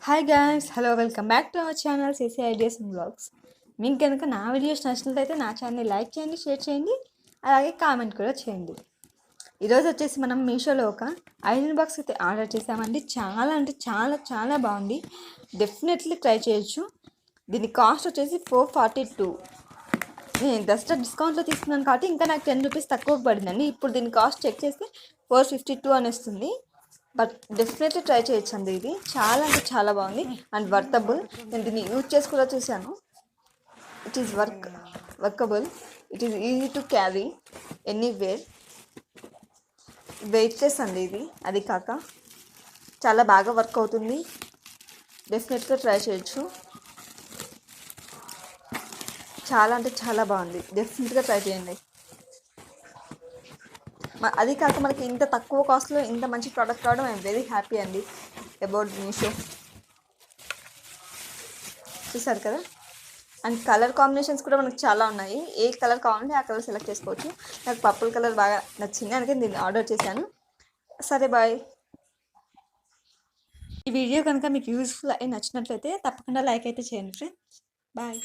Hi guys, hello, welcome back to our channel చేసే ideas and blogs. మీకు కనుక నా వీడియోస్ నచ్చినట్లయితే నా ఛానల్ని లైక్ చేయండి, షేర్ చేయండి, అలాగే కామెంట్ కూడా చేయండి. ఈరోజు వచ్చేసి మనం మీషోలో ఒక ఐరన్ బాక్స్ అయితే ఆర్డర్ చేసామండి. చాలా అంటే చాలా చాలా బాగుంది. డెఫినెట్లీ ట్రై చేయొచ్చు. దీని కాస్ట్ వచ్చేసి 442. నేను దసరా డిస్కౌంట్లో తీసుకున్నాను కాబట్టి ఇంకా నాకు 10 రూపీస్ తక్కువ పడిందండి. ఇప్పుడు దీని కాస్ట్ చెక్ చేస్తే 452 అని వస్తుంది. బట్ డెఫినెట్లీ ట్రై చేయొచ్చు అండి. ఇది చాలా అంటే చాలా బాగుంది అండ్ వర్తబుల్. నేను దీన్ని యూజ్ చేసి కూడా చూశాను. It is workable. It is easy to carry anywhere. Weightless అండి ఇది. అది కాక చాలా బాగా వర్క్ అవుతుంది. డెఫినెట్గా ట్రై చేయొచ్చు. చాలా అంటే చాలా బాగుంది. డెఫినెట్గా ట్రై చేయండి. అది కాక మనకి ఇంత తక్కువ కాస్ట్లో ఇంత మంచి ప్రోడక్ట్ రావడం ఐఎమ్ వెరీ హ్యాపీ అండి అబౌట్ మీషో. చూసారు కదా. అండ్ కలర్ కాంబినేషన్స్ కూడా మనకు చాలా ఉన్నాయి. ఏ కలర్ కావాలంటే ఆ కలర్ సెలెక్ట్ చేసుకోవచ్చు. నాకు పర్పుల్ కలర్ బాగా నచ్చింది, అందుకని దీన్ని ఆర్డర్ చేశాను. సరే, బాయ్. ఈ వీడియో కనుక మీకు యూస్ఫుల్ అయి నచ్చినట్లయితే తప్పకుండా లైక్ అయితే చేయండి ఫ్రెండ్స్. బాయ్.